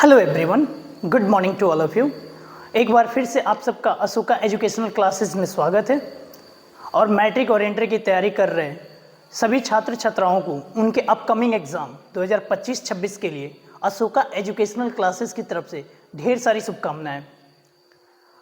Hello everyone, good morning to all of you. एक बार फिर से आप सबका अशोका एजुकेशनल क्लासेस में स्वागत है। और मैट्रिक और इंटर की तैयारी कर रहे हैं सभी छात्र छात्राओं को उनके अपकमिंग एग्ज़ाम 2025-26 के लिए अशोका एजुकेशनल क्लासेस की तरफ से ढेर सारी शुभकामनाएं।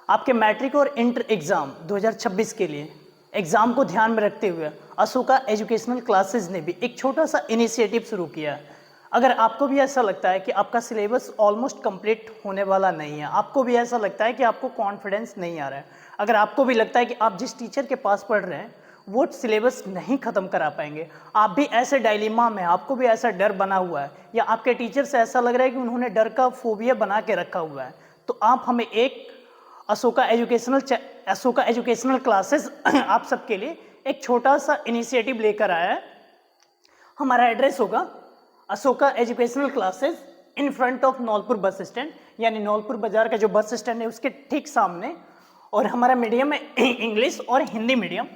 आपके मैट्रिक और इंटर एग्ज़ाम 2026 के लिए एग्ज़ाम को ध्यान में रखते हुए अशोका एजुकेशनल क्लासेस ने भी एक छोटा सा इनिशिएटिव शुरू किया है। अगर आपको भी ऐसा लगता है कि आपका सिलेबस ऑलमोस्ट कंप्लीट होने वाला नहीं है, आपको भी ऐसा लगता है कि आपको कॉन्फिडेंस नहीं आ रहा है, अगर आपको भी लगता है कि आप जिस टीचर के पास पढ़ रहे हैं वो सिलेबस नहीं ख़त्म करा पाएंगे, आप भी ऐसे डायलेमा में, आपको भी ऐसा डर बना हुआ है या आपके टीचर से ऐसा लग रहा है कि उन्होंने डर का फोबिया बना के रखा हुआ है, तो आप हमें एक अशोका एजुकेशनल क्लासेस आप सबके लिए एक छोटा सा इनिशिएटिव लेकर आया है। हमारा एड्रेस होगा Ashoka educational classes in front of Naulpur bus stand, यानी नौलपुर बाजार का जो बस स्टैंड है उसके ठीक सामने। और हमारा मीडियम है इंग्लिश और हिंदी मीडियम।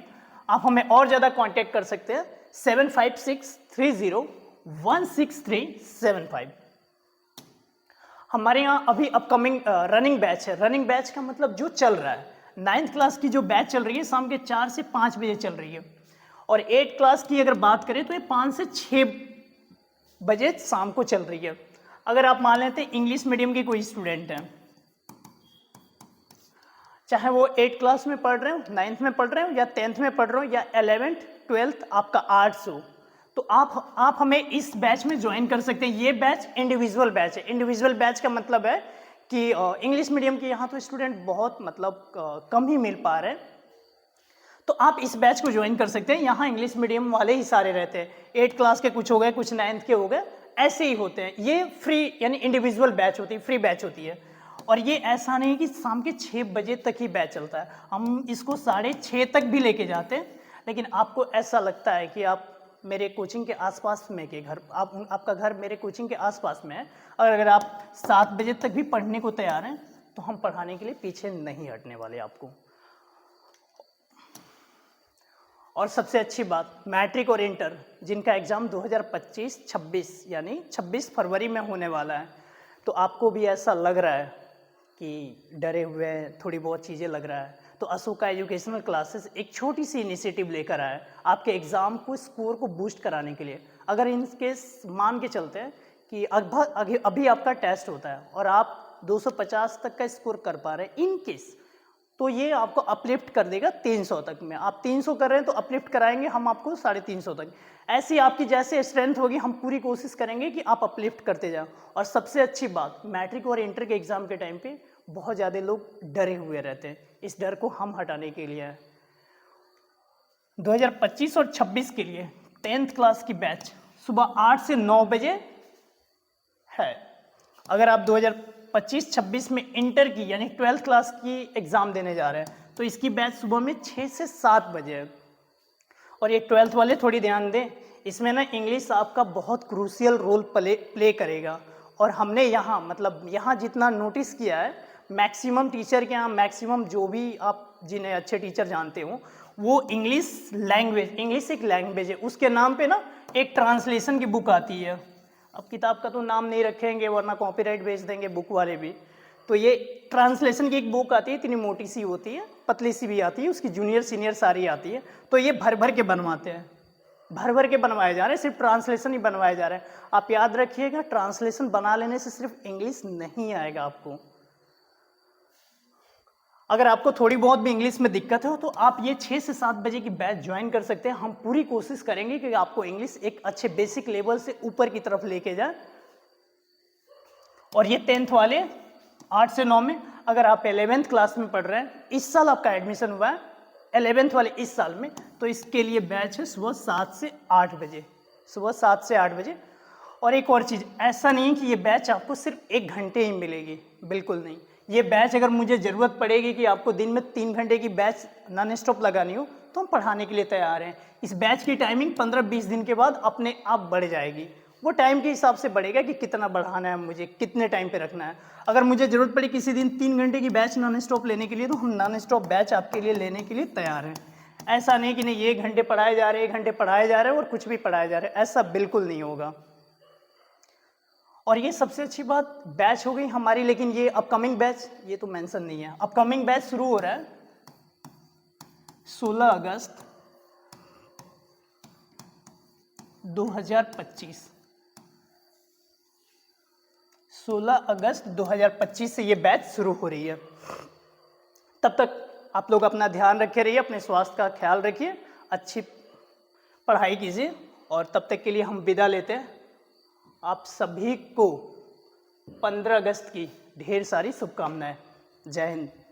आप हमें और ज़्यादा कांटेक्ट कर सकते हैं 7563016375। हमारे यहाँ अभी अपकमिंग रनिंग बैच है। रनिंग बैच का मतलब जो चल रहा है, 9th क्लास की जो बैच चल रही है शाम के 4 से 5 बजे चल रही है। और 8 क्लास की अगर बात करें तो ये 5 से 6 बजे शाम को चल रही है। अगर आप मान लेते हैं इंग्लिश मीडियम के कोई स्टूडेंट हैं, चाहे वो 8 क्लास में पढ़ रहे हो, 9th में पढ़ रहे हो या 10th में पढ़ रहे हो या 11th 12th आपका आर्ट्स हो, तो आप हमें इस बैच में ज्वाइन कर सकते हैं। ये बैच इंडिविजुअल बैच है। इंडिविजुअल बैच का मतलब है कि इंग्लिश मीडियम के यहाँ तो स्टूडेंट बहुत कम ही मिल पा रहे हैं, तो आप इस बैच को ज्वाइन कर सकते हैं। यहाँ इंग्लिश मीडियम वाले ही सारे रहते हैं, 8 क्लास के कुछ हो गए, कुछ 9th के हो गए, ऐसे ही होते हैं। ये फ्री यानी इंडिविजुअल बैच होती है, फ्री बैच होती है। और ये ऐसा नहीं कि शाम के 6 बजे तक ही बैच चलता है, हम इसको 6:30 तक भी लेके जाते हैं। लेकिन आपको ऐसा लगता है कि आप मेरे कोचिंग के आसपास में के घर, आपका घर मेरे कोचिंग के आसपास में है, और अगर आप 7 बजे तक भी पढ़ने को तैयार हैं तो हम पढ़ाने के लिए पीछे नहीं हटने वाले आपको। और सबसे अच्छी बात, मैट्रिक और इंटर जिनका एग्ज़ाम 2025-26 यानी 26 फरवरी में होने वाला है, तो आपको भी ऐसा लग रहा है कि डरे हुए हैं, थोड़ी बहुत चीज़ें लग रहा है, तो अशोका एजुकेशनल क्लासेस एक छोटी सी इनिशिएटिव लेकर आया है आपके एग्ज़ाम को, स्कोर को बूस्ट कराने के लिए। अगर इन केस मान के चलते हैं कि अभी आपका टेस्ट होता है और आप 250 तक का स्कोर कर पा रहे हैं इन केस, तो ये आपको अपलिफ्ट कर देगा 300 तक में। आप 300 कर रहे हैं तो अपलिफ्ट कराएंगे हम आपको 350 तक। ऐसी आपकी जैसे स्ट्रेंथ होगी, हम पूरी कोशिश करेंगे कि आप अपलिफ्ट करते जाओ। और सबसे अच्छी बात, मैट्रिक और इंटर के एग्ज़ाम के टाइम पे बहुत ज़्यादा लोग डरे हुए रहते हैं, इस डर को हम हटाने के लिए 2025 और 26 के लिए 10th क्लास की बैच सुबह 8 से 9 बजे है। अगर आप 2025-26 में इंटर की यानी 12th क्लास की एग्ज़ाम देने जा रहे हैं तो इसकी बैच सुबह में 6 से 7 बजे है। और ये 12th वाले थोड़ी ध्यान दें, इसमें ना इंग्लिश आपका बहुत क्रूशियल रोल प्ले करेगा। और हमने यहाँ जितना नोटिस किया है, मैक्सिमम टीचर के यहाँ, मैक्सिमम जो भी आप जिन्हें अच्छे टीचर जानते हो, वो इंग्लिश एक लैंग्वेज है, उसके नाम पे ना एक ट्रांसलेशन की बुक आती है। अब किताब का तो नाम नहीं रखेंगे वरना कॉपीराइट भेज देंगे बुक वाले भी। तो ये ट्रांसलेशन की एक बुक आती है, इतनी मोटी सी होती है, पतली सी भी आती है, उसकी जूनियर सीनियर सारी आती है। तो ये भर भर के बनवाते हैं, भर भर के बनवाए जा रहे हैं, सिर्फ ट्रांसलेशन ही बनवाए जा रहे हैं। आप याद रखिएगा, ट्रांसलेशन बना लेने से सिर्फ इंग्लिश नहीं आएगा आपको। अगर आपको थोड़ी बहुत भी इंग्लिश में दिक्कत हो तो आप ये 6 से 7 बजे की बैच ज्वाइन कर सकते हैं। हम पूरी कोशिश करेंगे कि आपको इंग्लिश एक अच्छे बेसिक लेवल से ऊपर की तरफ लेके जाए। और ये 10th वाले 8 से 9 में, अगर आप 11th क्लास में पढ़ रहे हैं, इस साल आपका एडमिशन हुआ है 11th वाले इस साल में, तो इसके लिए बैच है सुबह 7 से 8 बजे, सुबह 7 से 8 बजे। और एक और चीज़, ऐसा नहीं कि ये बैच आपको सिर्फ 1 घंटे ही मिलेगी, बिल्कुल नहीं। ये बैच अगर मुझे ज़रूरत पड़ेगी कि आपको दिन में 3 घंटे की बैच नॉन स्टॉप लगानी हो तो हम पढ़ाने के लिए तैयार हैं। इस बैच की टाइमिंग 15-20 दिन के बाद अपने आप बढ़ जाएगी। वो टाइम के हिसाब से बढ़ेगा कि कितना बढ़ाना है, मुझे कितने टाइम पे रखना है। अगर मुझे ज़रूरत पड़ी किसी दिन 3 घंटे की बैच नॉन स्टॉप लेने के लिए, तो हम नॉन स्टॉप बैच आपके लिए लेने के लिए तैयार हैं। ऐसा नहीं कि नहीं 1 घंटे पढ़ाए जा रहे हैं, 1 घंटे पढ़ाए जा रहे हैं और कुछ भी पढ़ाए जा रहे हैं, ऐसा बिल्कुल नहीं होगा। और ये सबसे अच्छी बात, बैच हो गई हमारी, लेकिन ये अपकमिंग बैच ये तो मेंशन नहीं है। अपकमिंग बैच शुरू हो रहा है 16 अगस्त 2025। 16 अगस्त 2025 से ये बैच शुरू हो रही है। तब तक आप लोग अपना ध्यान रखे रहिए, अपने स्वास्थ्य का ख्याल रखिए, अच्छी पढ़ाई कीजिए, और तब तक के लिए हम विदा लेते हैं। आप सभी को 15 अगस्त की ढेर सारी शुभकामनाएं। जय हिंद।